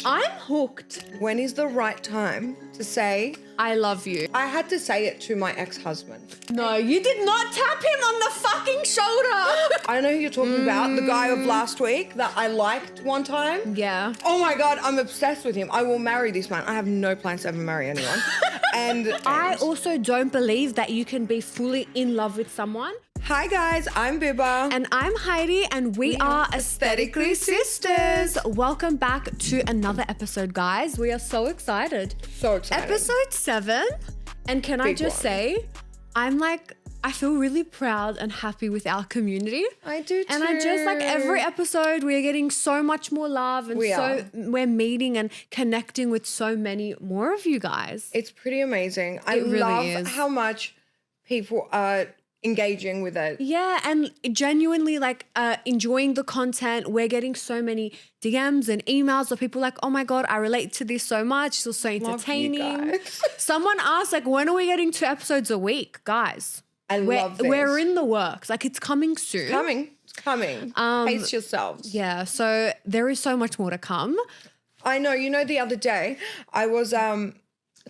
question. I'm hooked. When is the right time to say, I love you. I had to say it to my ex-husband. No, you did not tap him on the fucking shoulder. I know who you're talking about, the guy of last week that I liked one time. Yeah. Oh my God, I'm obsessed with him. I will marry this man. I have no plans to ever marry anyone. And I also don't believe that you can be fully in love with someone. hi guys, I'm Bibba. And I'm Heidi, and we are Aesthetically Sisters. Welcome back to another episode, guys. We are so excited. So excited. Episode 7. And can I Big just one. say, I feel really proud and happy with our community. I do too. And I just every episode we're getting so much more love, and we're meeting and connecting with so many more of you guys. It's pretty amazing. I really love is. how much people are engaging with it. Yeah, and genuinely enjoying the content. We're getting so many DMs and emails of people like, oh my God, I relate to this so much. It's so entertaining. Love you guys. Someone asked, when are we getting 2 episodes a week? Guys, love this. We're in the works. It's coming soon. It's coming. Pace yourselves. Yeah, so there is so much more to come. I know. You know, the other day I was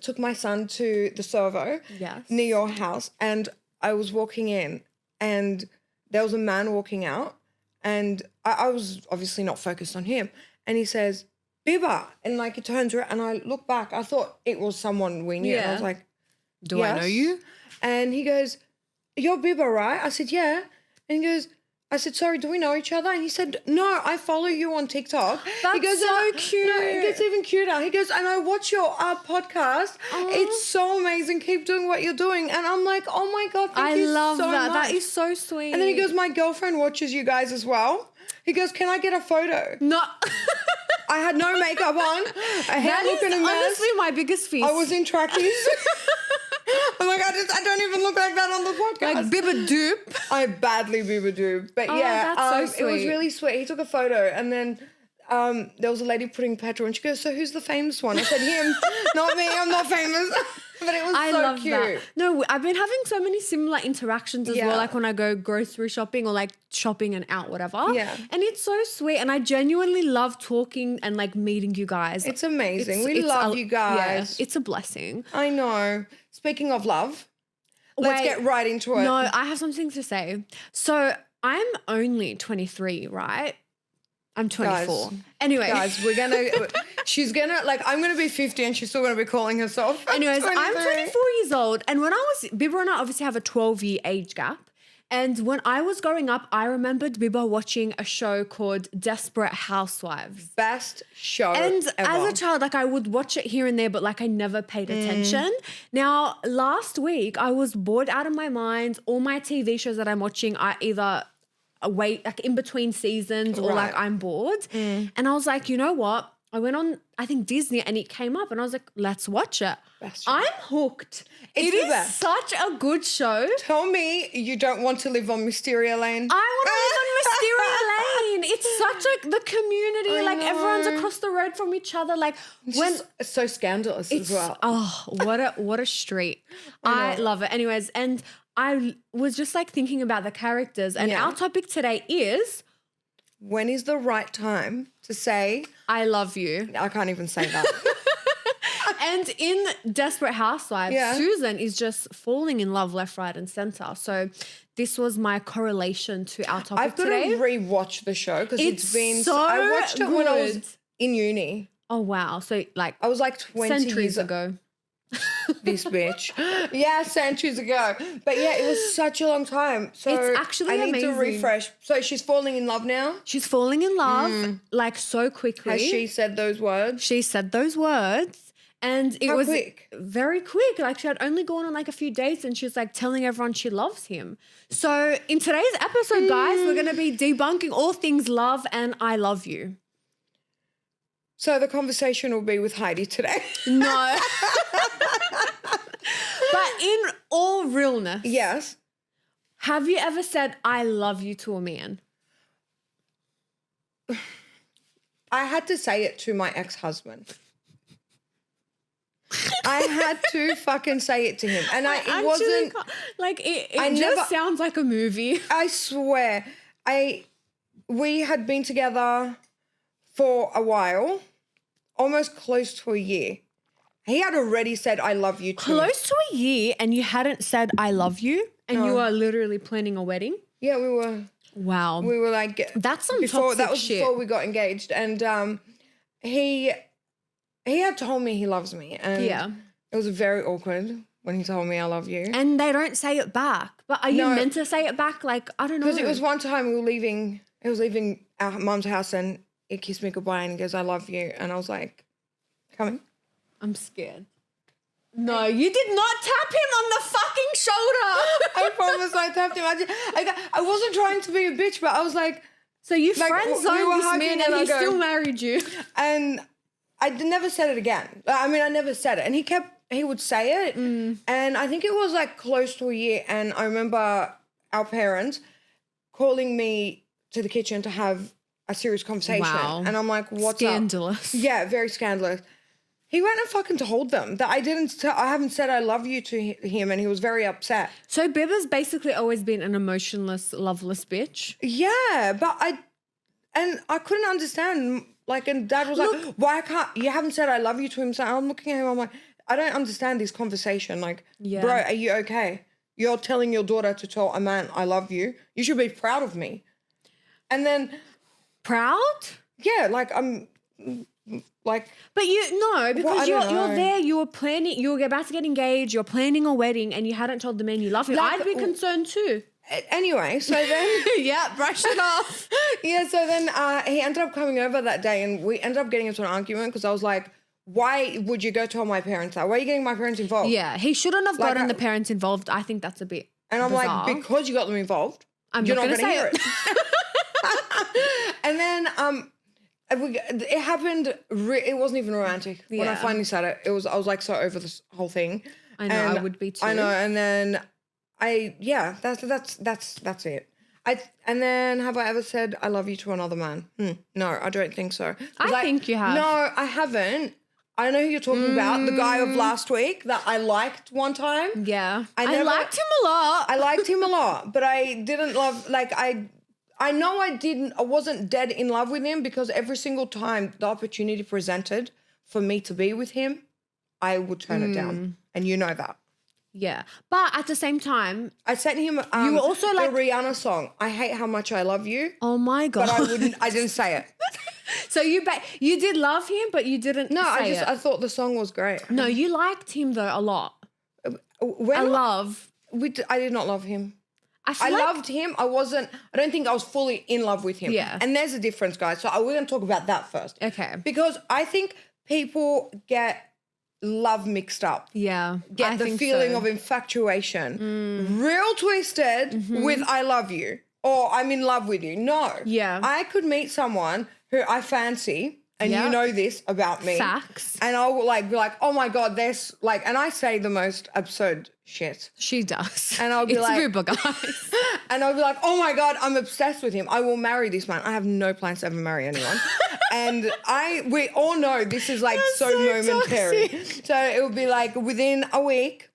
took my son to the servo near your house, and I was walking in and there was a man walking out, and I was obviously not focused on him, and he says, Bibba, and he turns around, and I look back. I thought it was someone we knew. And I was like, do I know you? And he goes, you're Bibba, right? I said, yeah. And he goes, I said, sorry, do we know each other? And he said, no, I follow you on TikTok. That's he goes, so cute. No, it gets even cuter. He goes, and I watch your podcast. It's so amazing. Keep doing what you're doing. And I'm like, oh my God, thank you so much. I love that. That is so sweet. And then he goes, my girlfriend watches you guys as well. He goes, can I get a photo? No. I had no makeup on. A hair looking a mess. Honestly my biggest fear. I was in trackies. I'm like, I don't even look like that on the podcast. Like Bibba Doop. I badly Bibba Doop. But that's so it was sweet. really sweet. He took a photo, and then there was a lady putting petrol, and she goes, so who's the famous one? I said, him, not me, I'm not famous. But it was so love cute. That. No, I've been having so many similar interactions as well, when I go grocery shopping or shopping and out, whatever. Yeah. And it's so sweet, and I genuinely love talking and meeting you guys. It's amazing. We love you guys. Yeah, it's a blessing. I know. Speaking of love, let's get right into it. No, I have something to say. So I'm only 23, right? I'm 24. Anyway. Guys, she's gonna, I'm gonna be 50 and she's still gonna be calling herself. Anyways, 23. I'm 24 years old. And when Bibba and I obviously have a 12-year age gap. And when I was growing up, I remembered Bibba watching a show called Desperate Housewives. Best show And ever. as a child, I would watch it here and there, but I never paid attention. Now, last week, I was bored out of my mind. All my TV shows that I'm watching are either in between seasons or I'm bored. And I was like, you know what? I went on, I think Disney, and it came up and I was like, let's watch it. I'm hooked. It's it the is best. such a good show. Tell me you don't want to live on Mysteria Lane. I want to live on Mysteria Lane. It's such the community. I know. Everyone's across the road from each other. It's so scandalous as well. Oh, what a street. I love it. Anyways, and I was just thinking about the characters, and our topic today is, when is the right time to say, I love you? I can't even say that. And in Desperate Housewives, Susan is just falling in love left, right, and center. So this was my correlation to our topic I've got today. to rewatch the show because it's been so I watched it when I good. was in uni. Oh, wow. So I was 20 centuries years ago. This bitch. Yeah, centuries ago. But yeah, it was such a long time. So It's actually I need to amazing. refresh. So she's falling in love now? She's falling in love so quickly. Has she said those words? She said those words, and it was quick? very quick. She had only gone on a few dates, and she was telling everyone she loves him. So in today's episode, guys, we're going to be debunking all things love and I love you. So the conversation will be with Heidi today. No. But in all realness, Yes. have you ever said I love you to a man? I had to say it to my ex-husband. I had to fucking say it to him. And it wasn't... It sounds like a movie. I swear. We had been together for a while. almost close to a year. He had already said, I love you to me. Close to a year and you hadn't said I love you and you are literally planning a wedding? Yeah, we were. Wow. We were like... That's some toxic That was shit. before we got engaged. And he had told me he loves me. And it was very awkward when he told me I love you. And they don't say it back. But are you meant to say it back? Like, I don't know. Because it was one time he was leaving our mum's house and he kissed me goodbye and he goes, I love you. And I was like, coming. I'm scared. No, you did not tap him on the fucking shoulder. I promise I tapped him. I wasn't trying to be a bitch, but I was like... So you friend-zoned this man and he still married you. And I never said it again. I mean, I never said it. And he would say it. And I think it was like close to a year. And I remember our parents calling me to the kitchen to have a serious conversation. Wow. And I'm like, what's scandalous. up? Yeah, very scandalous. He went and fucking told them that I haven't said I love you to him, and he was very upset. So Bibba's basically always been an emotionless, loveless bitch. Yeah, but I couldn't understand. Like, and Dad was like, why can't you haven't said I love you to him? So I'm looking at him, I'm like, I don't understand this conversation. Like, bro, are you okay? You're telling your daughter to tell a man I love you. You should be proud of me. And then proud? Yeah, like I'm like, but because you're there, you were about to get engaged, you're planning a wedding, and you hadn't told the man you love him. Like, I'd be concerned too. Anyway, so then brush it off. So then he ended up coming over that day, and we ended up getting into an argument because I was like, why would you go tell my parents that? Why are you getting my parents involved? Yeah, he shouldn't have gotten the parents involved. I think that's a bit And I'm bizarre. like, because you got them involved, you're not going to hear it. And then it happened. It wasn't even romantic when I finally said it. I was like so over this whole thing. I know, I would be too. I know, and then that's it. And then have I ever said I love you to another man? No, I don't think so. I think you have. No, I haven't. I know who you're talking about, the guy of last week that I liked one time. Yeah. I liked him a lot. I liked him a lot, but I didn't love, like, I know I wasn't dead in love with him because every single time the opportunity presented for me to be with him, I would turn it down. And you know that. Yeah. But at the same time, I sent him you were also the Rihanna song, I Hate How Much I Love You. Oh my God. But I didn't say it. So you did love him, but you didn't say it. I thought the song was great. No, you liked him though a lot. I did not love him. I loved him. I don't think I was fully in love with him. Yeah. And there's a difference, guys. So we're going to talk about that first. Okay. Because I think people get love mixed up. Yeah. Get the feeling of infatuation. Real twisted with I love you or I'm in love with you. No. Yeah. I could meet someone who I fancy, and you know this about me. Facts. And I'll be like, oh my God, there's like, and I say the most absurd shit. She does. And I'll be it's Uber, guys. And I'll be like, oh my God, I'm obsessed with him. I will marry this man. I have no plans to ever marry anyone. And we all know this is like so momentary. Toxic. So it would be like within a week,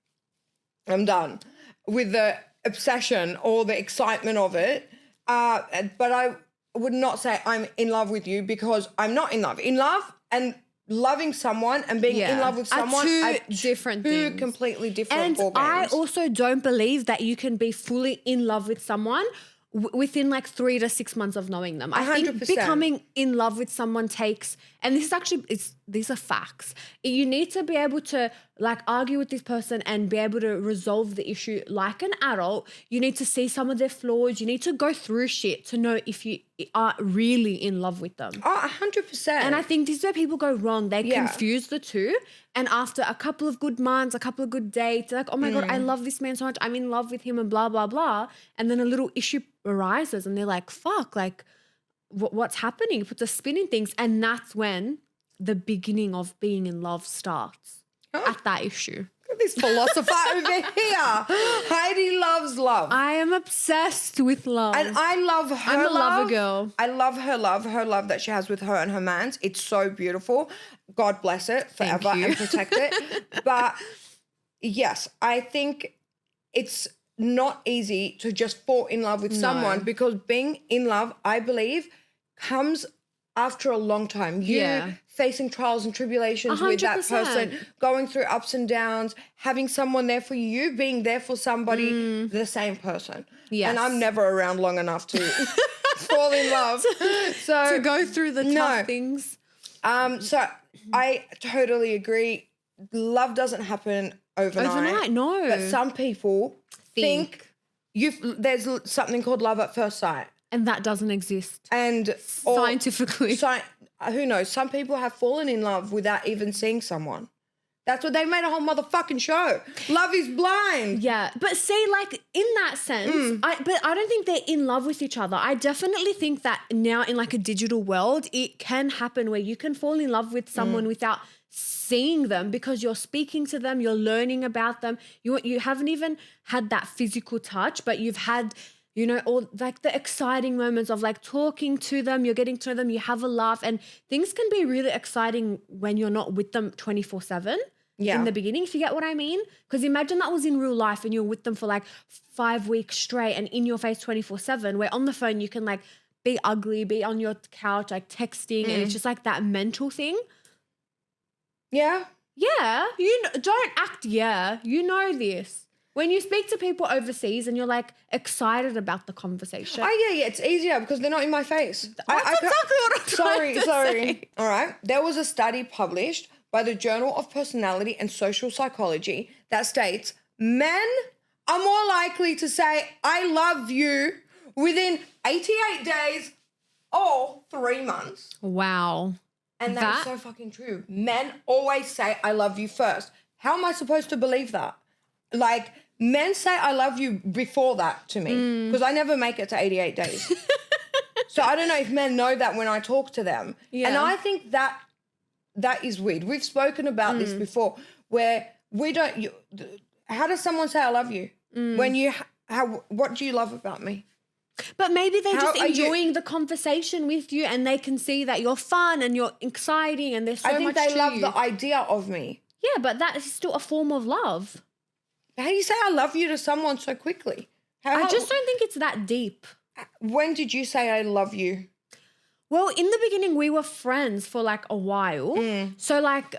I'm done with the obsession or the excitement of it. But I would not say I'm in love with you because I'm not in love. In love and loving someone and being in love with someone are two completely different ball games. I also don't believe that you can be fully in love with someone within like 3 to 6 months of knowing them. I 100%. think becoming in love with someone takes, and this is actually, these are facts. You need to be able to like argue with this person and be able to resolve the issue like an adult. You need to see some of their flaws. You need to go through shit to know if you are really in love with them. Oh, 100%. And I think this is where people go wrong. They confuse the two. And after a couple of good months, a couple of good dates, they're like, oh my God, I love this man so much. I'm in love with him and blah, blah, blah. And then a little issue arises and they're like, fuck, like what's happening? It puts a spin in things. And that's when the beginning of being in love starts at that issue. This philosopher over here. Heidi loves love. I am obsessed with love. And I love her I'm a lover girl. I love her love that she has with her and her mans. It's so beautiful. God bless it forever and protect it. But yes, I think it's not easy to just fall in love with someone because being in love, I believe, comes after a long time. You facing trials and tribulations with that 100%. person, going through ups and downs, having someone there for you, being there for somebody, the same person. Yes. And I'm never around long enough to fall in love. So to go through the tough things. So I totally agree. Love doesn't happen overnight. No. But some people think there's something called love at first sight. And that doesn't exist. And scientifically. Who knows? Some people have fallen in love without even seeing someone. That's what they made a whole motherfucking show. Love is blind. Yeah. But see, like in that sense, I don't think they're in love with each other. I definitely think that now in like a digital world, it can happen where you can fall in love with someone without seeing them because you're speaking to them, you're learning about them. You haven't even had that physical touch, but you've had, you know, all like the exciting moments of like talking to them, you're getting to know them, you have a laugh, and things can be really exciting when you're not with them 24/7 in the beginning, if you get what I mean. Because imagine that was in real life and you're with them for like 5 weeks straight and in your face 24/7, where on the phone you can like be ugly, be on your couch, like texting, and it's just like that mental thing. Yeah. Yeah. Don't act, you know this. When you speak to people overseas and you're like excited about the conversation. Oh, yeah, it's easier because they're not in my face. That's exactly what I'm trying to say. All right. There was a study published by the Journal of Personality and Social Psychology that states men are more likely to say, I love you within 88 days or 3 months. Wow. And that's so fucking true. Men always say, I love you first. How am I supposed to believe that? Like, men say I love you before that to me because I never make it to 88 days. So I don't know if men know that when I talk to them. Yeah. And I think that is weird. We've spoken about this before where we don't how does someone say I love you? When you what do you love about me? But maybe they're just enjoying the conversation with you and they can see that you're fun and you're exciting and there's so much to you. I think they love the idea of me. Yeah, but that is still a form of love. How do you say I love you to someone so quickly? I just don't think it's that deep. When did you say I love you? Well, in the beginning, we were friends for like a while. So like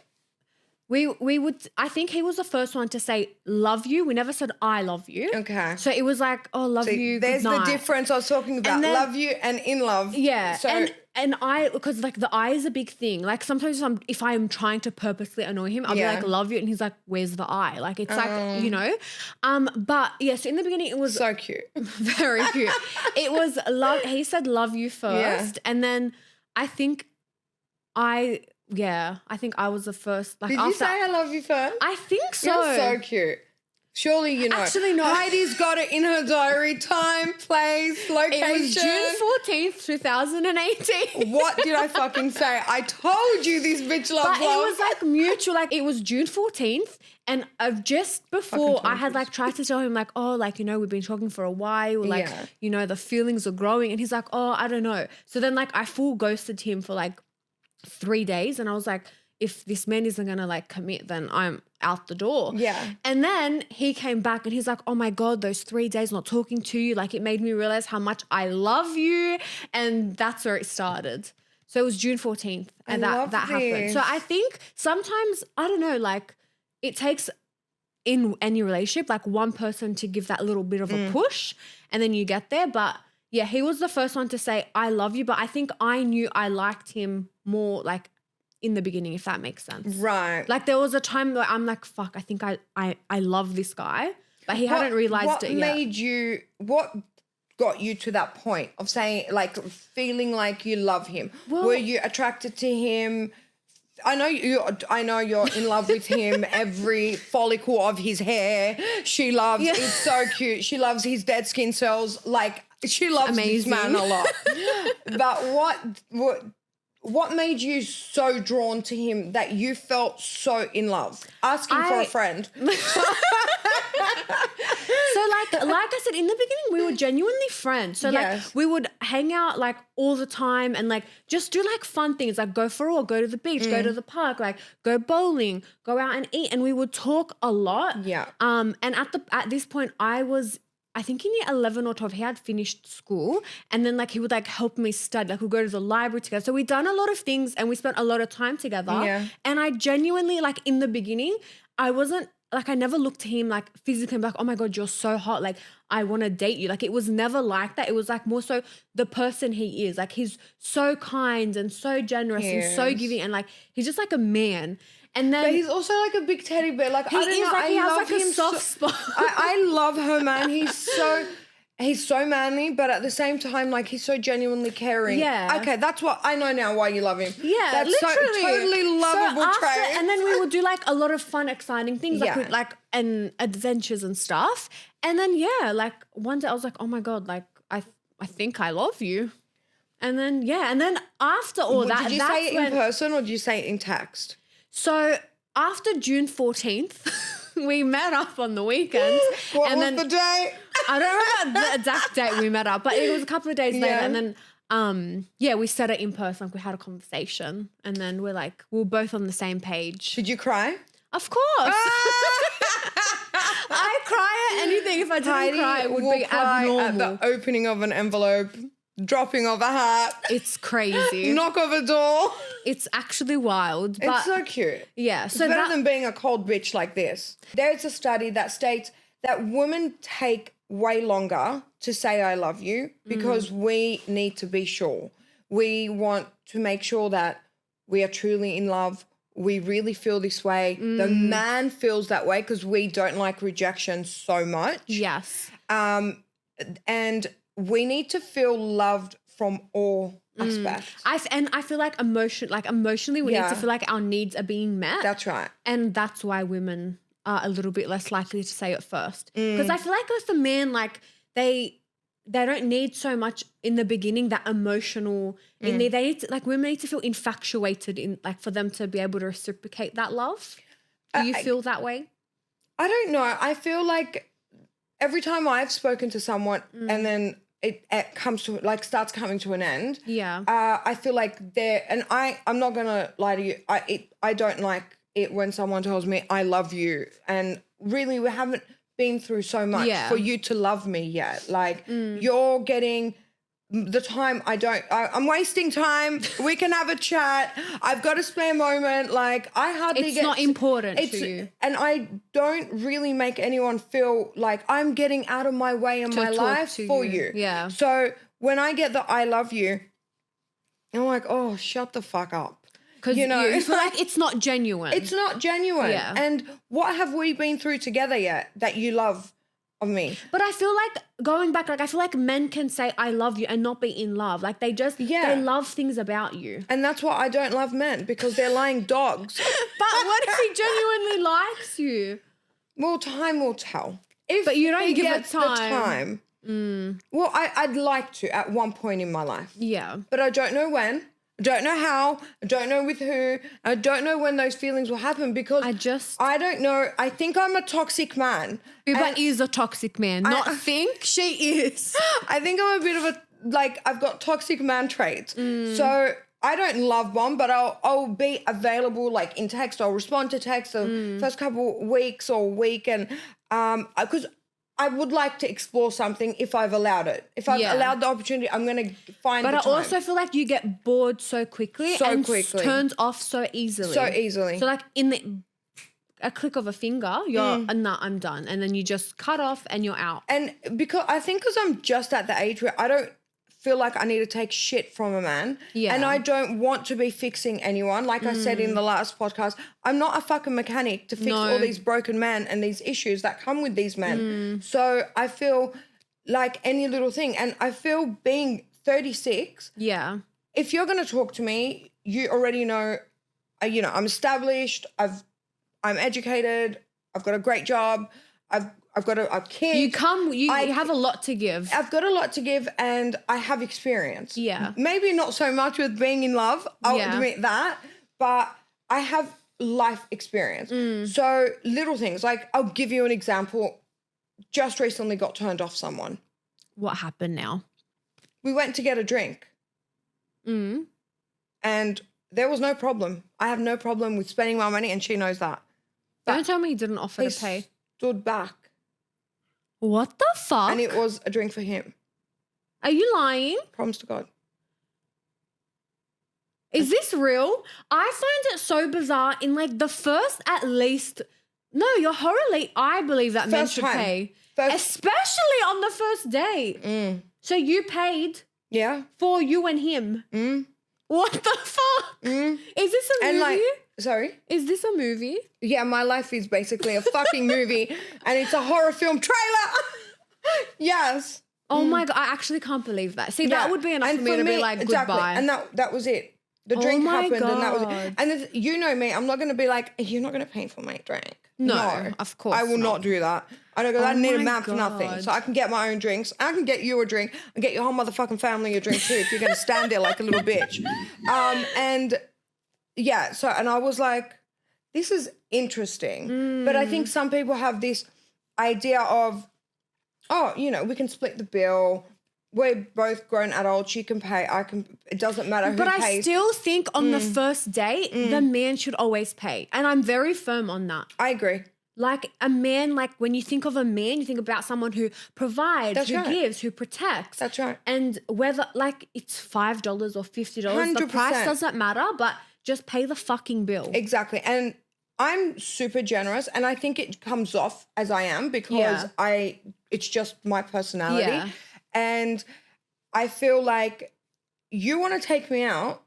we would, I think he was the first one to say love you. We never said I love you. Okay. So it was like, oh, love you, there's good night. the difference I was talking about. Then, love you and in love. Yeah. So and I, because like the I is a big thing. Like sometimes if I'm trying to purposely annoy him, I'll be like, love you. And he's like, where's the I? Like it's like, you know. But yes, in the beginning it was. So cute. Very cute. It was love. He said love you first. Yeah. And then I think I was the first. Like, did you say I love you first? I think so. You're so cute. Surely you know. Actually, no. Heidi's got it in her diary. Time, place, location. It was June 14th, 2018. What did I fucking say? I told you this bitch loves love. But it was like mutual. Like it was June 14th. And just before I had like tried to tell him like, oh, like, you know, we've been talking for a while. Like, you know, the feelings are growing. And he's like, oh, I don't know. So then like I full ghosted him for like 3 days. And I was like, if this man isn't going to like commit, then I'm out the door. Yeah. And then he came back and he's like, oh my God, those 3 days not talking to you, like it made me realize how much I love you. And that's where it started. So it was June 14th and that happened. So I think sometimes, I don't know, like it takes in any relationship, like one person to give that little bit of a push and then you get there. But yeah, he was the first one to say, I love you. But I think I knew I liked him more like in the beginning, if that makes sense. Right. Like there was a time where I'm like, fuck, I think I love this guy. But he hadn't realized it yet. What got you to that point of saying, like, feeling like you love him? Well, were you attracted to him? I know you're in love with him. Every follicle of his hair, she loves. Yeah. It's so cute. She loves his dead skin cells. Like she loves this man a lot. But what made you so drawn to him that you felt so in love? Asking for a friend. So like I said, in the beginning, we were genuinely friends. So like we would hang out like all the time and like just do like fun things, like go for a walk, go to the beach, go to the park, like go bowling, go out and eat. And we would talk a lot. Yeah. And at this point I was I think in year 11 or 12, he had finished school, and then like he would like help me study. Like we'd go to the library together. So we'd done a lot of things and we spent a lot of time together. Yeah. And I genuinely, like in the beginning, I wasn't like, I never looked to him like physically like, oh my God, you're so hot. Like I want to date you. Like it was never like that. It was like more so the person he is. Like he's so kind and so generous and so giving, and like he's just like a man. And then, but he's also like a big teddy bear. Like he I don't is know, like, I he has love like a him soft spot. I love her, man. He's so manly, but at the same time, like he's so genuinely caring. Yeah. Okay, that's what I know now why you love him. Yeah, that's literally. so totally lovable trait. And then we would do like a lot of fun, exciting things, like Yeah. and adventures and stuff. And then like one day I was like, oh my God, like I think I love you. And then and then after all that, did you say it in person or did you say it in text? So after June 14th, we met up on the weekend. What was the day? I don't remember the exact date we met up, but it was a couple of days later. And then, we said it in person. Like we had a conversation, and then we're both on the same page. Did you cry? Of course. I cry at anything. If I didn't cry, it would be abnormal. At the opening of an envelope, dropping of a hat. It's crazy. Knock of a door. It's actually wild. But it's so cute. Yeah. So it's better than being a cold bitch like this. There's a study that states that women take way longer to say I love you because we need to be sure. We want to make sure that we are truly in love. We really feel this way. The man feels that way because we don't like rejection so much. Yes. And we need to feel loved from all aspects. I feel like emotionally we need to feel like our needs are being met. That's right. And that's why women are a little bit less likely to say it first. Because I feel like with the man, like they don't need so much in the beginning, that emotional in there. They need to, like women need to feel infatuated in like for them to be able to reciprocate that love. Do you feel that way? I don't know. I feel like every time I've spoken to someone and then it comes to like starts coming to an end. Yeah. I feel like and I'm not gonna lie to you. I don't like it when someone tells me I love you, and really we haven't been through so much for you to love me yet. Like you're getting the time I'm wasting time. We can have a chat. I've got a spare moment. Like I hardly it's not important to you. And I don't really make anyone feel like I'm getting out of my way in my life for you. Yeah. So when I get the I love you, I'm like, oh, shut the fuck up. Because you feel like it's not genuine. It's not genuine. Yeah. And what have we been through together yet that you love of me? But I feel like going back, like I feel like men can say I love you and not be in love. Like they just they love things about you. And that's why I don't love men, because they're lying dogs. But what if he genuinely likes you? Well, time will tell. But you don't give it time. Well, I'd like to at one point in my life. Yeah. But I don't know when. I don't know how. I don't know with who. I don't know when those feelings will happen, because I don't know. I think I'm a toxic man. Uba is a toxic man. Not think, she is. I think I'm a bit of I've got toxic man traits. So I don't love bomb, but I'll be available like in text. I'll respond to text the first couple weeks or week, and because I would like to explore something if I've allowed it. If I've allowed the opportunity, I'm going to find the time. But I also feel like you get bored so quickly and turns off so easily. So like in a click of a finger, you're, nah, I'm done. And then you just cut off and you're out. And because I'm just at the age where I don't feel like I need to take shit from a man. Yeah. And I don't want to be fixing anyone. Like I said in the last podcast, I'm not a fucking mechanic to fix all these broken men and these issues that come with these men. So I feel like any little thing. And I feel being 36. Yeah. If you're going to talk to me, you already know, I'm established. I'm educated. I've got a great job. I've got a kid. You have a lot to give. I've got a lot to give, and I have experience. Yeah. Maybe not so much with being in love, I'll admit that, but I have life experience. So little things, like I'll give you an example. Just recently got turned off someone. What happened now? We went to get a drink. And there was no problem. I have no problem with spending my money, and she knows that. Don't tell me he didn't offer to pay. Stood back. What the fuck? And it was a drink for him. Are you lying? Promise to God. Is this real? I find it so bizarre in like the first at least. No, your horror lead, I believe that men should pay. Especially on the first date. So you paid for you and him. What the fuck? Is this a movie? Like, sorry? Is this a movie? Yeah, my life is basically a fucking movie and it's a horror film trailer. Yes. Oh my God, I actually can't believe that. See, that would be enough for me to be like, goodbye. And that was it. The drink happened and that was it. And you know me, I'm not going to be like, you're not going to pay for my drink. No, of course I will not do that. I don't go, I need a man for nothing. So I can get my own drinks. I can get you a drink and get your whole motherfucking family a drink too if you're going to stand there like a little bitch. And yeah, so, and I was like, this is interesting. But I think some people have this idea of, oh, you know, we can split the bill. We're both grown adults. You can pay. I can. It doesn't matter who pays. But I still think on the first date, the man should always pay. And I'm very firm on that. I agree. Like a man, like when you think of a man, you think about someone who provides, gives, who protects. That's right. And whether like it's $5 or $50, the price doesn't matter, but just pay the fucking bill. Exactly. And I'm super generous and I think it comes off as I am because it's just my personality. Yeah. And I feel like you want to take me out,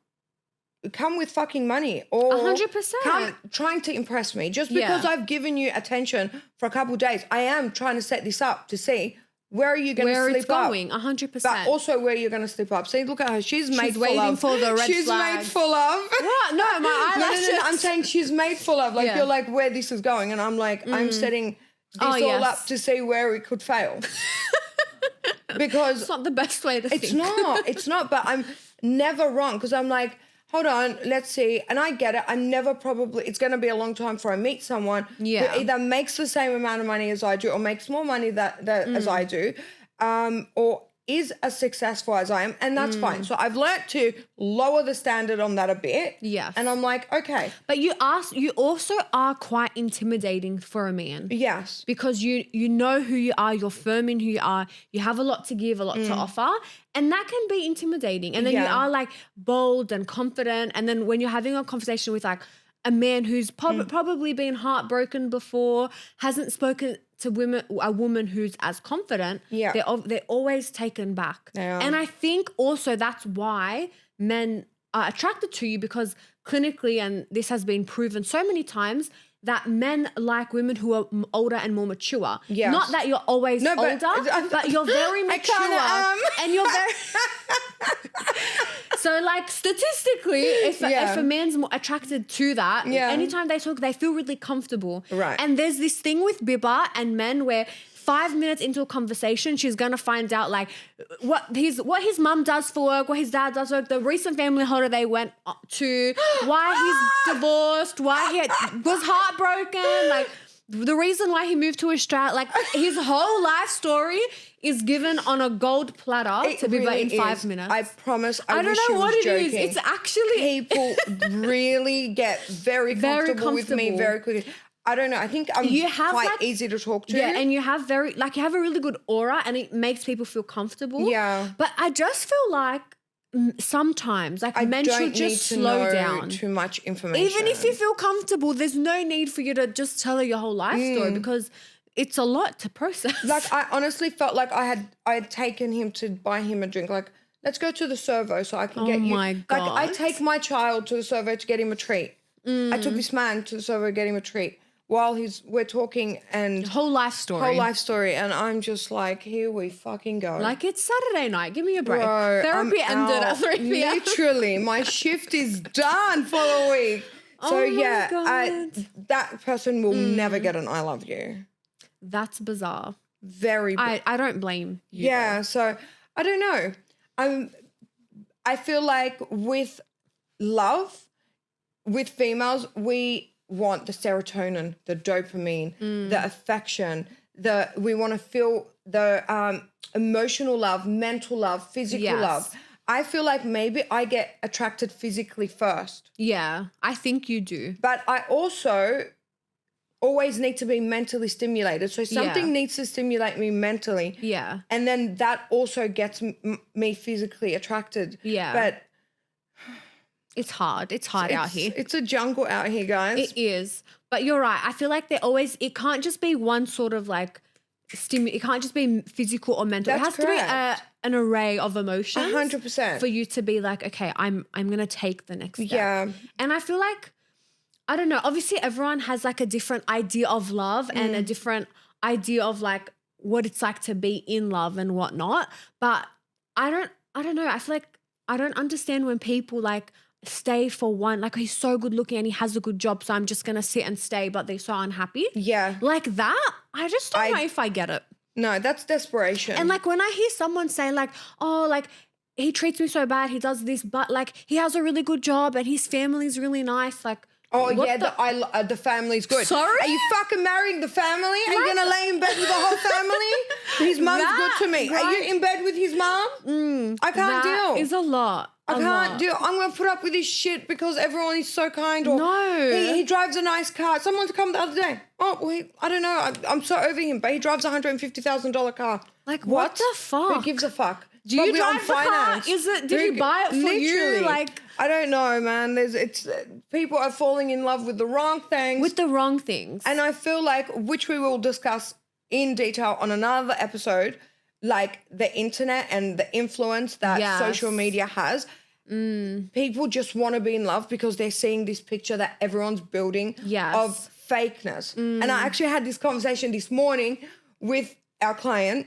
come with fucking money or 100%. Come trying to impress me. Just because I've given you attention for a couple of days, I am trying to set this up to see where are you going to sleep up. Where it's going, 100%. But also where you're going to sleep up. See, look at her. She's made full waiting of. for the red She's flag. made full of. What? No, my eyelashes. No. I'm saying she's made full of. Like, you're like, where this is going. And I'm like, I'm setting this all up to see where it could fail. Because it's not the best way to think. It's not, but I'm never wrong because I'm like, hold on, let's see. And I get it. I'm never it's going to be a long time before I meet someone who either makes the same amount of money as I do or makes more money as I do, or is as successful as I am. And that's fine. So I've learned to lower the standard on that a bit. Yes. And I'm like, okay. But you also are quite intimidating for a man. Yes. Because you know who you are, you're firm in who you are, you have a lot to give, a lot to offer. And that can be intimidating. And then you are like bold and confident. And then when you're having a conversation with like a man who's probably been heartbroken before, hasn't spoken to a woman who's as confident, they're always taken back. And I think also that's why men are attracted to you because clinically, and this has been proven so many times, that men like women who are older and more mature. Yes. Not that you're always older, but you're very mature. And you're very... So like statistically, if a man's more attracted to that, anytime they talk, they feel really comfortable. Right. And there's this thing with Bibba and men where 5 minutes into a conversation, she's going to find out like what his mum does for work, what his dad does for work, the recent family holiday they went to, why he's divorced, why he was heartbroken, like the reason why he moved to Australia, like his whole life story is given on a gold platter to be really in 5 minutes. I promise. I don't know what it is. It's actually people really get very comfortable with me very quickly. I don't know. I think I'm quite easy to talk to. Yeah, and you have you have a really good aura and it makes people feel comfortable. Yeah. But I just feel like sometimes men should just slow down. Too much information. Even if you feel comfortable, there's no need for you to just tell her your whole life story because it's a lot to process. Like I honestly felt like I had taken him to buy him a drink. Like, let's go to the servo so I can get you. Oh my God. Like I take my child to the servo to get him a treat. I took this man to the servo to get him a treat. While we're talking and whole life story, and I'm just like, here we fucking go. Like it's Saturday night, give me a break. Bro, Therapy ended at 3 p.m. Literally, my shift is done for the week. So that person will never get an I love you. That's bizarre. Very. I don't blame you. Yeah, so I don't know. I feel like with love, with females, we want the serotonin, the dopamine, the affection, we want to feel the emotional love, mental love, physical love. I feel like maybe I get attracted physically first. Yeah, I think you do. But I also always need to be mentally stimulated. So something needs to stimulate me mentally. Yeah. And then that also gets me physically attracted. Yeah. But it's hard. It's hard out here. It's a jungle out here, guys. It is. But you're right. I feel like it can't just be one sort of like it can't just be physical or mental. That's it has correct. to be an array of emotions. 100%. For you to be like, okay, I'm going to take the next step. Yeah. And I feel like, I don't know, obviously everyone has like a different idea of love and a different idea of like what it's like to be in love and whatnot. But I don't know. I feel like I don't understand when people like stay for one, like he's so good looking and he has a good job, so I'm just going to sit and stay, but they're so unhappy. Yeah. Like that, I just don't know if I get it. No, that's desperation. And like when I hear someone say like, oh, like he treats me so bad, he does this, but like he has a really good job and his family's really nice, like, oh, yeah, the family's good. Sorry? Are you fucking marrying the family? Are you going to lay in bed with the whole family? His mum's good to me. Right? Are you in bed with his mum? I can't deal. That is a lot. I can't deal. I'm going to put up with his shit because everyone is so kind. Or no. He drives a nice car. Someone come the other day. Oh, well, I don't know. I'm so over him, but he drives a $150,000 car. Like, what the fuck? Who gives a fuck? Do you drive the car? Did you buy it for you? Like, I don't know, man. People are falling in love with the wrong things. With the wrong things. And I feel like, which we will discuss in detail on another episode, like the internet and the influence that social media has. People just want to be in love because they're seeing this picture that everyone's building of fakeness. And I actually had this conversation this morning with our client,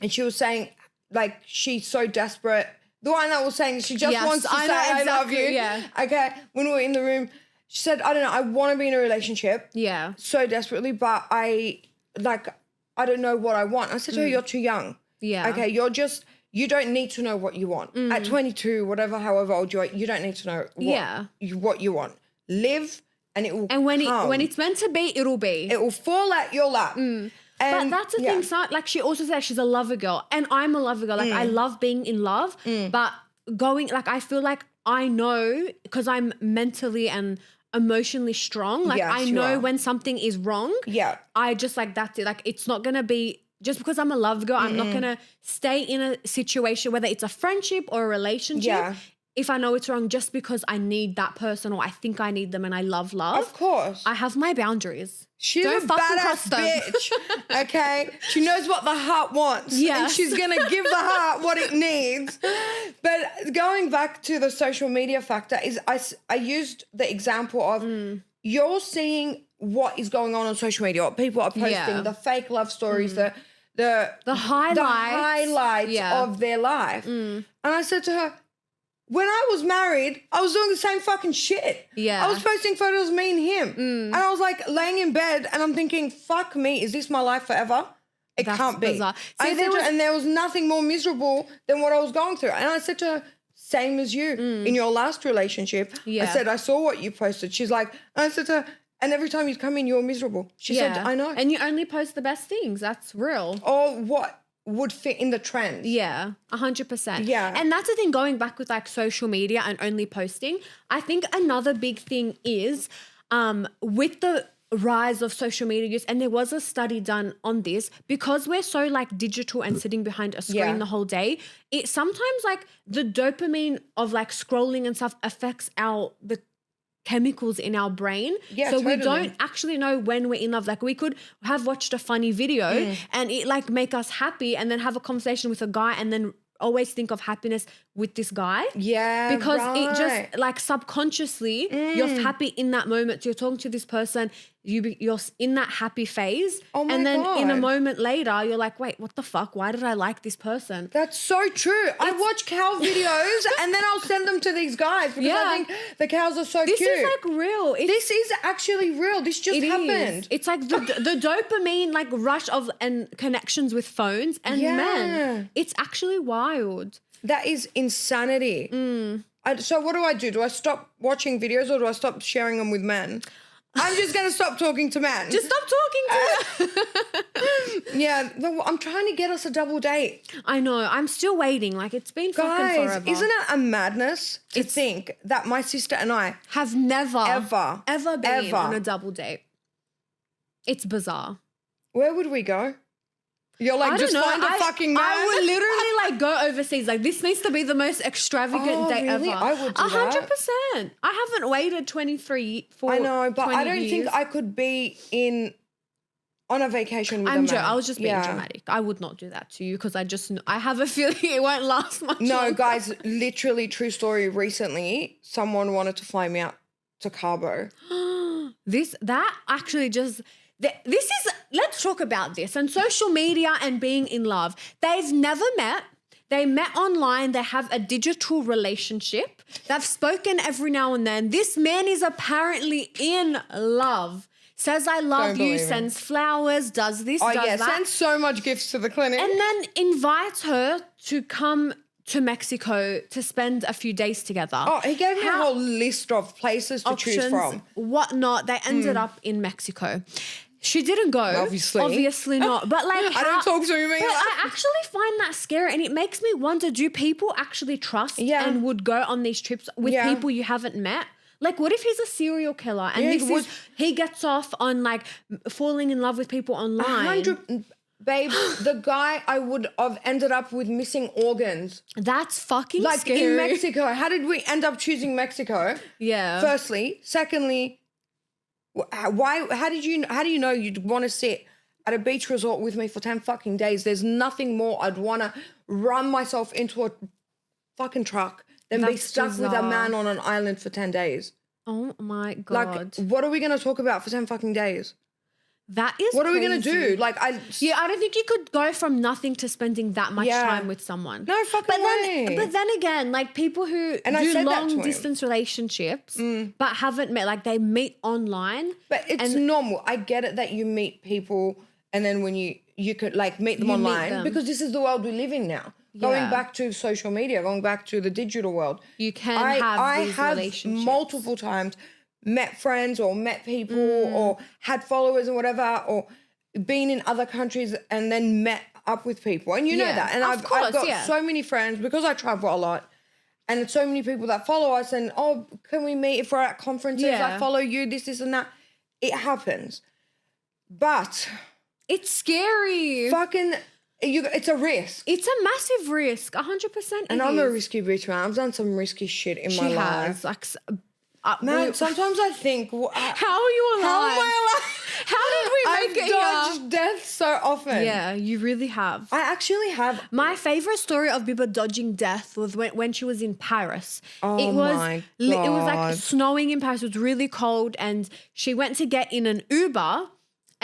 and she was saying, like, she's so desperate. The one that was saying she just wants to say, I love you. Yeah. Okay. When we were in the room, she said, I don't know, I want to be in a relationship. Yeah. So desperately, but I don't know what I want. I said to her, you're too young. Yeah. Okay. You don't need to know what you want. At 22, however old you are, you don't need to know what you want. Live and it will come. And when it's meant to be, it'll be. It will fall at your lap. But that's the thing, so, like she also said she's a lover girl and I'm a lover girl. Like I love being in love, but I feel like I know because I'm mentally and emotionally strong. Like I know when something is wrong. Yeah. I just like, that's it. Like it's not going to be, just because I'm a love girl, I'm not going to stay in a situation, whether it's a friendship or a relationship, if I know it's wrong, just because I need that person or I think I need them and I love love. Of course. I have my boundaries. She's a badass bitch, okay? She knows what the heart wants. And she's going to give the heart what it needs. But going back to the social media factor is I used the example of you're seeing what is going on social media, what people are posting, the fake love stories, the highlights of their life. And I said to her, when I was married, I was doing the same fucking shit. Yeah. I was posting photos of me and him. And I was like laying in bed and I'm thinking, fuck me, is this my life forever? That's can't be. See, and there was nothing more miserable than what I was going through. And I said to her, same as you in your last relationship. I said, I saw what you posted. She's like, and I said to her, and every time you come in, you're miserable. She said, I know. And you only post the best things. That's real. Or what would fit in the trend. Yeah, 100%. Yeah. And that's the thing, going back with like social media and only posting, I think another big thing is with the rise of social media use, and there was a study done on this, because we're so like digital and sitting behind a screen the whole day, it sometimes like the dopamine of like scrolling and stuff affects the chemicals in our brain. Yeah, so totally. We don't actually know when we're in love. Like we could have watched a funny video and it like make us happy and then have a conversation with a guy and then always think of happiness with this guy. Yeah, because it just like subconsciously you're happy in that moment. So you're talking to this person, you're in that happy phase. Oh my and then God. In a moment later, you're like, wait, what the fuck? Why did I like this person? That's so true. I watch cow videos and then I'll send them to these guys because I think the cows are so cute. This is like real. This is actually real. This just happened. It's like the dopamine like rush of and connections with phones and men. It's actually wild. That is insanity. So what do I do? Do I stop watching videos or do I stop sharing them with men? I'm just going to stop talking to men. Just stop talking to them. Yeah, I'm trying to get us a double date. I know. I'm still waiting. Like it's been fucking forever. Isn't it a madness to think that my sister and I have never been on a double date? It's bizarre. Where would we go? You're like, just find a fucking man. I would literally like go overseas. Like, this needs to be the most extravagant day really? ever. I would do that. 100%. I haven't waited 23 for I know, but I don't years. think I could be on a vacation with a man. I was just being dramatic. I would not do that to you because I have a feeling it won't last much longer. Guys, literally true story. Recently, someone wanted to fly me out to Cabo. Let's talk about this and social media and being in love. They've never met. They met online. They have a digital relationship. They've spoken every now and then. This man is apparently in love. Says, I love you, sends flowers, does this, does that. Sends so much gifts to the clinic. And then invites her to come to Mexico to spend a few days together. Oh, he gave me a whole list of places to choose from. Whatnot. They ended up in Mexico. She didn't go. Obviously not. But like, I don't talk to me. But I actually find that scary, and it makes me wonder: do people actually trust and would go on these trips with people you haven't met? Like, what if he's a serial killer and he gets off on like falling in love with people online? Babe, the guy I would have ended up with missing organs. That's fucking like scary. In Mexico. How did we end up choosing Mexico? Yeah. Firstly, secondly, why? How do you know you'd want to sit at a beach resort with me for 10 fucking days? There's nothing more I'd want to run myself into a fucking truck than be stuck with a man on an island for 10 days. Oh my God. Like, what are we going to talk about for 10 fucking days? That is What are we going to do? Like, I don't think you could go from nothing to spending that much time with someone. No fucking way. But then again, like people who do long distance relationships but haven't met, like they meet online. But it's normal. I get it that you meet people and then when you could like meet them online because this is the world we live in now. Going back to social media, going back to the digital world. You can have these relationships. I have multiple times met friends or met people or had followers or whatever or been in other countries and then met up with people. And you know that. And I've got so many friends because I travel a lot and so many people that follow us and, oh, can we meet if we're at conferences? I follow you, this and that. It happens. But it's scary. It's a risk. It's a massive risk, 100%. And I'm a risky bitch, man. I've done some risky shit in my life. Like, man, sometimes I think, how are you alive? How am I alive? How did we make it here? I've dodged death so often. Yeah, you really have. I actually have. My favorite story of Biba dodging death was when she was in Paris. Oh my God. It was like snowing in Paris. It was really cold, and she went to get in an Uber.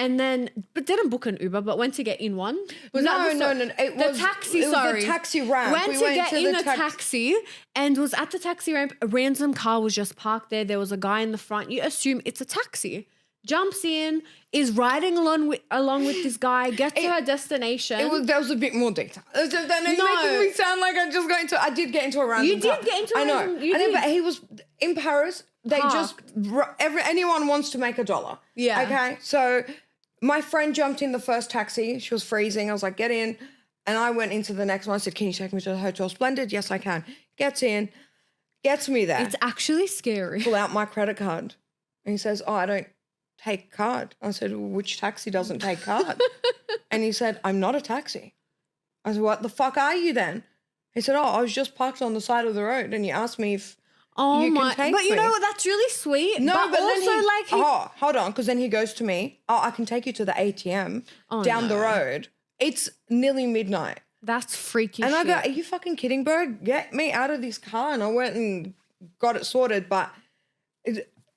And then, but didn't book an Uber, but went to get in one. It was the taxi ramp. Went to get in a taxi and was at the taxi ramp. A random car was just parked there. There was a guy in the front. You assume it's a taxi. Jumps in, is riding along with this guy, gets to her destination. There was a bit more detail. You're making me sound like I did get into a random You did get into a random. I know. But he was in Paris. They anyone wants to make $1. Yeah. Okay. So my friend jumped in the first taxi. She was freezing. I was like, get in. And I went into the next one. I said, can you take me to the Hotel Splendid? Yes, I can. Gets in. Gets me there. It's actually scary. Pull out my credit card. And he says, oh, I don't take card. I said, well, which taxi doesn't take card? And he said, I'm not a taxi. I said, what the fuck are you then? He said, oh, I was just parked on the side of the road. And you asked me if you can take but you me. know what? That's really sweet. No, but also then hold on, because then he goes to me, oh, I can take you to the ATM down the road. It's nearly midnight. That's freaky and shit. I go, are you fucking kidding, bro? Get me out of this car. And I went and got it sorted. But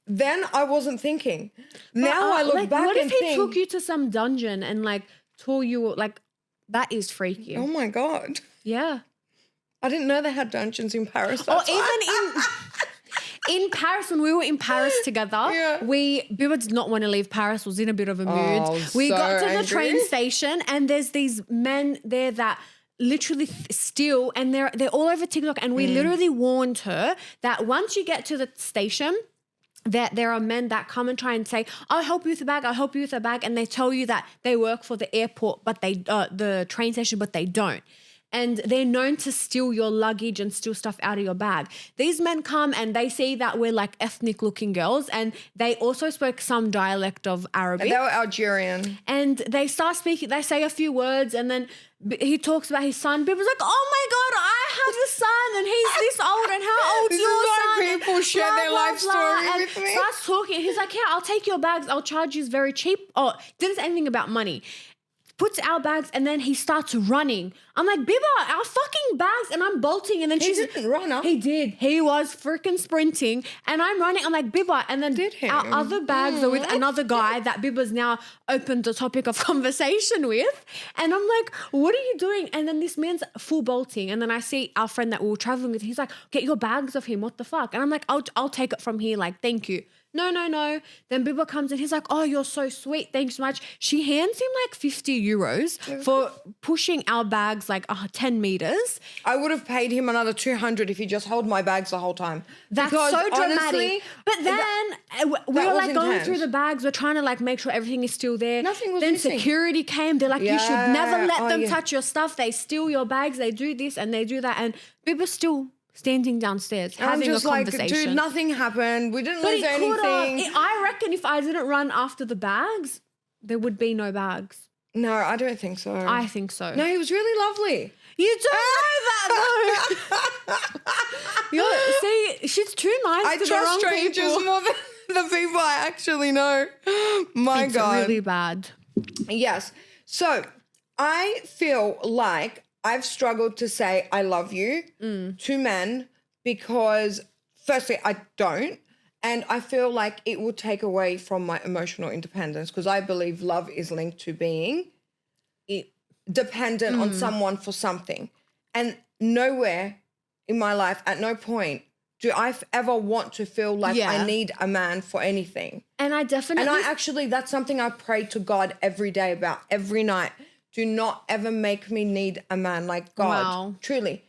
then I wasn't thinking. Now I look back and think. What if he took you to some dungeon and like told you, like, that is freaky. Oh my God. Yeah. I didn't know they had dungeons in Paris. Or even in Paris, when we were in Paris together, Biba did not want to leave Paris, was in a bit of a mood. We got to the train station and there's these men there that literally steal and they're all over TikTok, and we literally warned her that once you get to the station, that there are men that come and try and say, I'll help you with a bag, I'll help you with a bag, and they tell you that they work for the airport, but the train station, but they don't. and they're known to steal your luggage and steal stuff out of your bag. These men come and they see that we're like ethnic looking girls, and they also spoke some dialect of Arabic. And they were Algerian. And they start speaking, they say a few words, and then he talks about his son. People's like, oh my God, I have a son and he's this old, and how old's This your is why son? people share their life story and with me. starts talking. He's like, yeah, I'll take your bags. I'll charge you very cheap. Oh, didn't say anything about money. Puts our bags, and then he starts running. I'm like, Bibba, our fucking bags, and I'm bolting, and then He didn't run up. He did. He was freaking sprinting, and I'm running. I'm like, Bibba, and then Did him? our other bags are with another guy that Bibba's now opened the topic of conversation with, and I'm like, what are you doing? And then this man's full bolting, and then I see our friend that we were traveling with. He's like, get your bags off him. What the fuck? And I'm like, I'll take it from here. Like, thank you. No. Then Bibba comes in. He's like, oh, you're so sweet. Thanks so much. She hands him like 50 euros for pushing our bags like 10 meters. I would have paid him another 200 if he just held my bags the whole time. That's Because so dramatic. honestly, But then we were was like going intense. through the bags. We're trying to like make sure everything is still there. Nothing was Then missing. security came. They're like, you should never let them yeah. touch your stuff. They steal your bags. They do this and they do that. And Bibba's still standing downstairs I'm having just a like, conversation. dude, nothing happened. We didn't But lose it coulda- anything. I reckon if I didn't run after the bags, there would be no bags. No, I don't think so. I think so. No, he was really lovely. You don't know that though. See, she's too nice I to the trust wrong strangers people. more than the people I actually know. My It's God. really bad. Yes. So I feel like I've struggled to say I love you to men because firstly, I don't. And I feel like it will take away from my emotional independence because I believe love is linked to being dependent on someone for something. And nowhere in my life, at no point, do I ever want to feel like I need a man for anything. And I definitely... And that's something I pray to God every day about, every night. Do not ever make me need a man. Like, God, Wow. truly,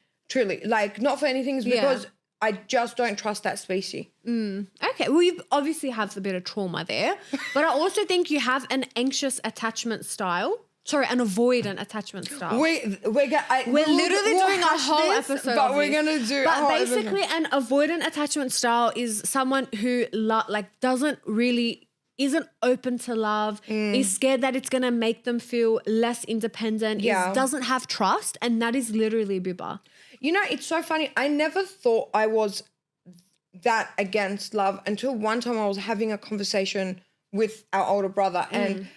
like, not for anything, it's because I just don't trust that species. Okay, well, you obviously have a bit of trauma there, but I also think you have an anxious attachment style. Sorry, an avoidant attachment style. We're literally doing a whole episode but of we're this. going to do But a whole basically, an avoidant attachment style is someone who isn't open to love, is scared that it's going to make them feel less independent, doesn't have trust, and that is literally Bibba. You know, it's so funny. I never thought I was that against love until one time I was having a conversation with our older brother and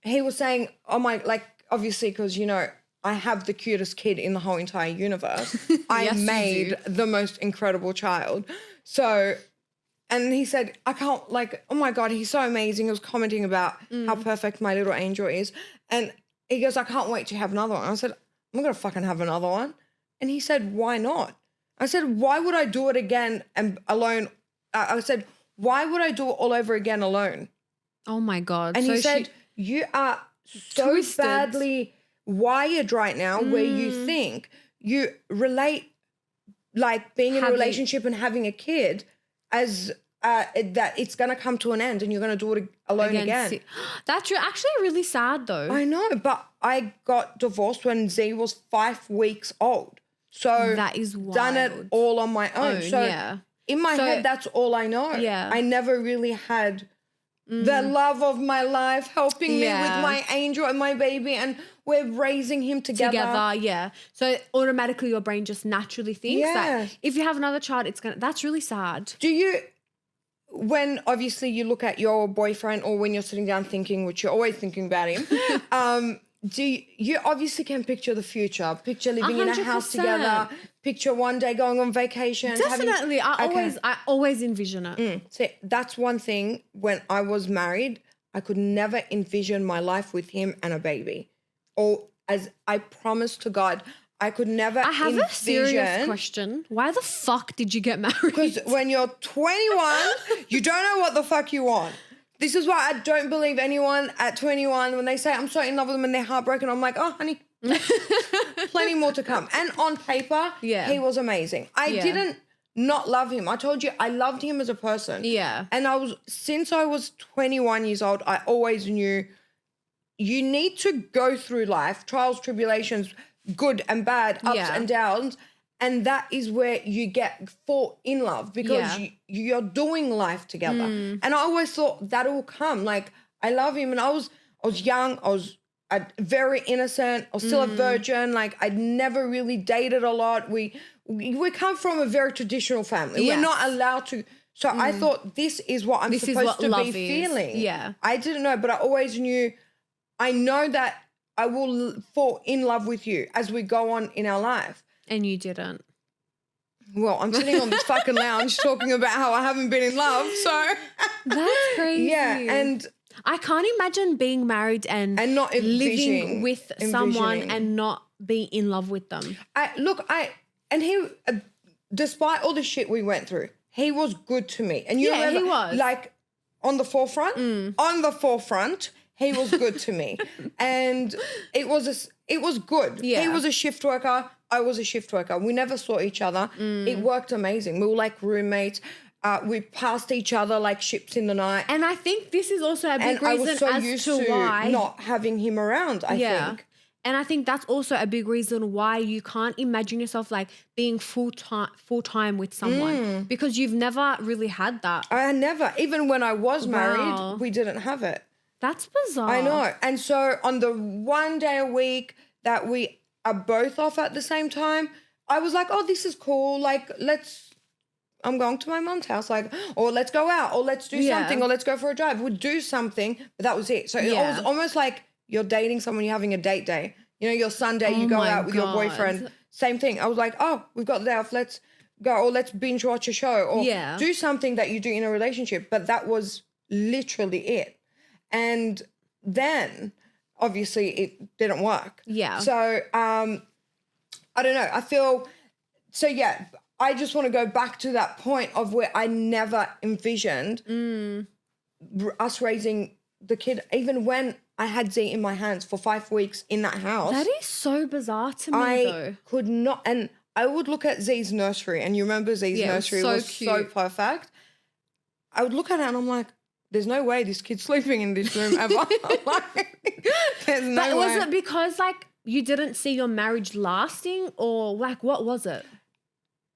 he was saying, oh my, like, obviously because, you know, I have the cutest kid in the whole entire universe. I Yes, you made the most incredible child. So, and he said, I can't, like, oh my God, he's so amazing. He was commenting about how perfect my little angel is. And he goes, I can't wait to have another one. I said, I'm going to fucking have another one. And he said, why not? I said, why would I do it again and alone? I said, why would I do it all over again alone? Oh my God. And so he said, you are so Twisted. badly wired right now where you think you relate like being in a relationship and having a kid as that it's going to come to an end and you're going to do it alone again. That's actually really sad though. I know, but I got divorced when Z was 5 weeks old. So that is done it wild. all on my own. So in my head, that's all I know. Yeah. I never really had the love of my life helping me with my angel and my baby, and we're raising him together. So automatically your brain just naturally thinks that if you have another child, that's really sad. Do you, when obviously you look at your boyfriend or when you're sitting down thinking, which you're always thinking about him, do you obviously can picture the future, picture living in a house 100%. together, picture one day going on vacation. Definitely. I always envision it. So that's one thing. When I was married, I could never envision my life with him and a baby. Or as I promised to God, I could never I have a serious question. Why the fuck did you get married? Because when you're 21, you don't know what the fuck you want. This is why I don't believe anyone at 21 when they say I'm so in love with them and they're heartbroken. I'm like, oh, honey, plenty more to come. And on paper, he was amazing. I didn't not love him. I told you I loved him as a person. Yeah. And since I was 21 years old, I always knew you need to go through life, trials, tribulations, good and bad, ups and downs. And that is where you fall in love because you're doing life together. And I always thought that will come. Like, I love him. And I was young. I was very innocent. I was still a virgin. Like, I'd never really dated a lot. We come from a very traditional family. We're not allowed to. So I thought this is what I'm supposed to be feeling. Yeah. I didn't know, but I always knew, I know that I will fall in love with you as we go on in our life. And you didn't. Well, I'm sitting on this fucking lounge talking about how I haven't been in love, so. That's crazy. Yeah, and. I can't imagine being married and not living with someone and not being in love with them. He, despite all the shit we went through, he was good to me. And you remember, he was. Like, on the forefront, he was good to me. And it was good. Yeah. He was a shift worker. I was a shift worker. We never saw each other. It worked amazing. We were like roommates. We passed each other like ships in the night. And I think this is also a big reason I was so as used to why not having him around, I think. And I think that's also a big reason why you can't imagine yourself like being full time with someone because you've never really had that. I never. Even when I was married, we didn't have it. That's bizarre. I know. And so on the one day a week that we are both off at the same time, I was like, oh, this is cool. Like, I'm going to my mum's house, like, or let's go out, or let's do something, or let's go for a drive. We'd do something, but that was it. So it was almost like you're dating someone, you're having a date day. You know, your Sunday, you go out with your boyfriend. Same thing. I was like, oh, we've got the day off, let's go, or let's binge watch a show, or do something that you do in a relationship. But that was literally it. And then, obviously, it didn't work. Yeah. So, I don't know. I feel, so yeah, I just want to go back to that point of where I never envisioned us raising the kid, even when I had Z in my hands for 5 weeks in that house. That is so bizarre to me, though. I could not, and I would look at Z's nursery, and you remember Z's nursery was so perfect. I would look at it and I'm like, there's no way this kid's sleeping in this room ever. Like, there's no way. Was it because like you didn't see your marriage lasting, or like what was it?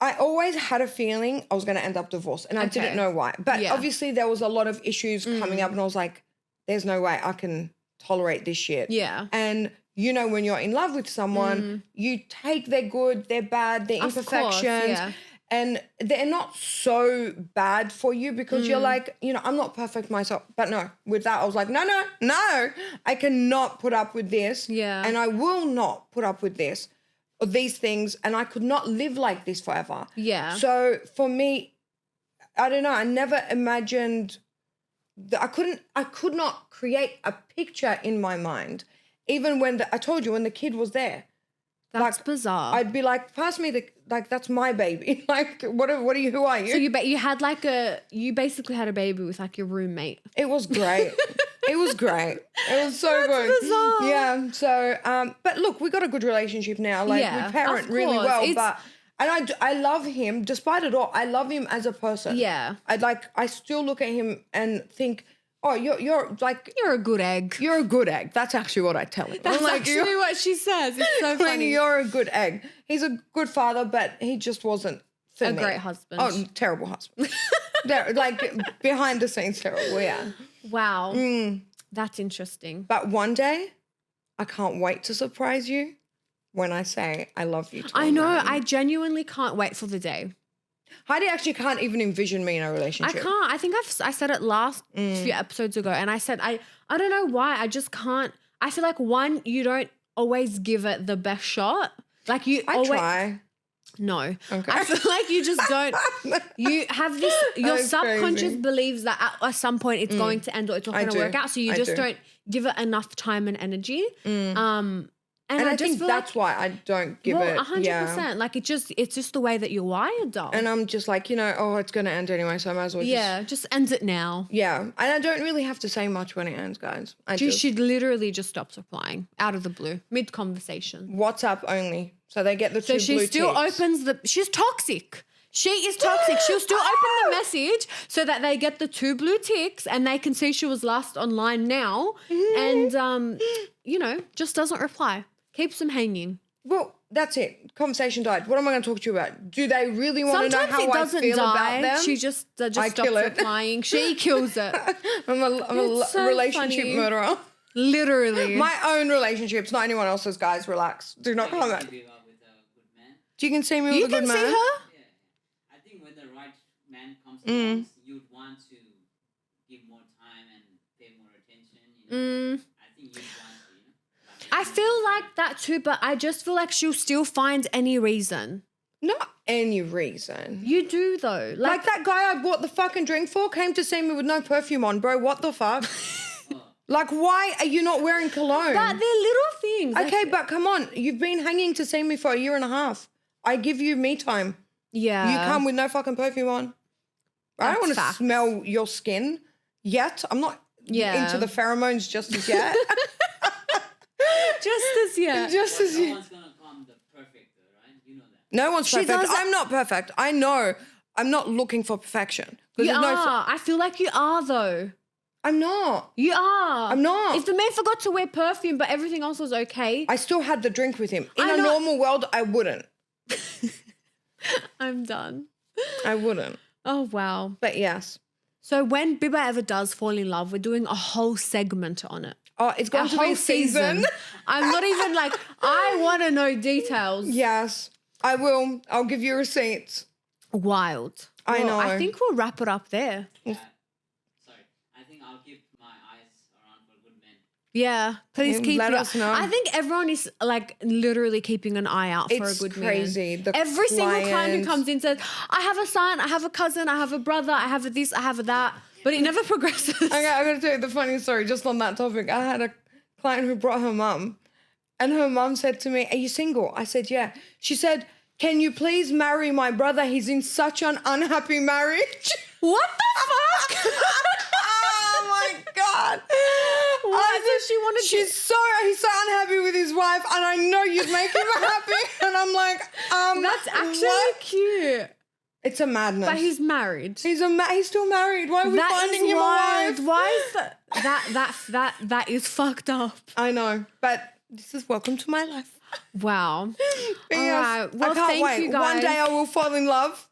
I always had a feeling I was going to end up divorced, and I didn't know why. But obviously there was a lot of issues coming up, and I was like, there's no way I can tolerate this shit. Yeah. And you know, when you're in love with someone, you take their good, their bad, their imperfections, and they're not so bad for you because you're like, you know, I'm not perfect myself. But no, with that, I was like, no, I cannot put up with this. Yeah. And I will not put up with this or these things. And I could not live like this forever. Yeah. So for me, I don't know, I never imagined that I could not create a picture in my mind. Even when I told you, when the kid was there. That's like, bizarre. I'd be like, pass me that's my baby. Like, who are you? So you had you basically had a baby with like your roommate. It was great. It was great. It was so good. Bizarre. Yeah. So, but look, we got a good relationship now. Like we parent really well, and I love him despite it all. I love him as a person. Yeah. I still look at him and think, oh, you're a good egg. You're a good egg. That's actually what I tell him. That's actually what she says. It's so funny. You're a good egg. He's a good father, but he just wasn't for me. Great husband. Oh, terrible husband. Like behind the scenes, terrible. Yeah. Wow. That's interesting. But one day, I can't wait to surprise you when I say I love you. I know. I genuinely can't wait for the day. Heidi actually can't even envision me in a relationship. I can't. I think I said it last few episodes ago, and I said I don't know why. I just can't. I feel like one, you don't always give it the best shot. Like I try. No. Okay. I feel like you just don't. You have this. Your subconscious believes that at some point it's going to end or it's not going to work out. So you just don't give it enough time and energy. And I think that's why I don't give it. 100%. Like it's just the way that you're wired, doll. And I'm just like, it's going to end anyway, so I might as well just end it now. Yeah. And I don't really have to say much when it ends, guys. She literally just stops replying out of the blue, mid-conversation. WhatsApp only. So they get the two blue ticks. So she still opens she's toxic. She is toxic. She'll still open the message so that they get the 2 blue ticks and they can see she was last online now and, just doesn't reply. Keeps them hanging. Well, that's it. Conversation died. What am I going to talk to you about? Do they really want to know Sometimes how it I doesn't feel die. about them? She just I stops kill it. replying. She kills it. I'm a so relationship funny. murderer. Literally. My own relationships, not anyone else's. Guys, relax. Do not comment. You can see me with You a good can man. see her? Yeah. I think when the right man comes along, you'd want to give more time and pay more attention. I think you'd want to, I feel like that too, but I just feel like she'll still find any reason. Not any reason. You do though. Like that guy I bought the fucking drink for came to see me with no perfume on, bro. What the fuck? Like, why are you not wearing cologne? But they're little things. Okay, but come on. You've been hanging to see me for a year and a half. I give you me time. Yeah. You come with no fucking perfume on. I don't want to smell your skin yet. I'm not into the pheromones just as yet. Just as yet. Just as No yet. one's gonna come the perfect, right? You know that. No one's She perfect. does- I'm not perfect. I know. I'm not looking for perfection. You there's are. I feel like you are though. I'm not. You are. I'm not. If the man forgot to wear perfume, but everything else was okay. I still had the drink with him. In I'm a not- normal world, I wouldn't. I'm done. I wouldn't. Oh, wow. But yes. So when Bibba ever does fall in love, we're doing a whole segment on it. Oh, it's going A to be whole a season. I'm not even like, I want to know details. Yes, I will. I'll give you receipts. Wild. I know. I think we'll wrap it up there. Sorry. I think I'll keep my eyes around for good men. Yeah, please keep let us know. I think everyone is like literally keeping an eye out for It's a good crazy. man. Every single client who clients- comes in says, I have a son, I have a cousin, I have a brother, I have a this, I have a that, but it never progresses. Okay, I'm going to tell you the funny story just on that topic. I had a client who brought her mum, and her mum said to me, are you single? I said, yeah. She said, can you please marry my brother? He's in such an unhappy marriage. What the fuck? Oh my God. Why does she want to He's so unhappy with his wife, and I know you'd make him happy. And I'm like, That's actually what? cute. It's a madness. But he's married. He's still married. Why are we That finding is him wild. a wife? Why is that is fucked up. I know, but this is welcome to my life. Wow. But All yes, right. Well, I can't thank wait. you guys. One day I will fall in love.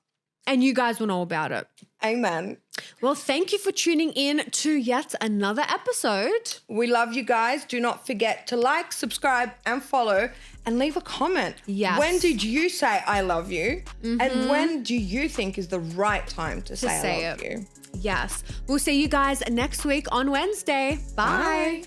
And you guys will know about it. Amen. Well, thank you for tuning in to yet another episode. We love you guys. Do not forget to like, subscribe, and follow, and leave a comment. Yes. When did you say I love you? And when do you think is the right time to say I love you? Yes. We'll see you guys next week on Wednesday. Bye. Bye.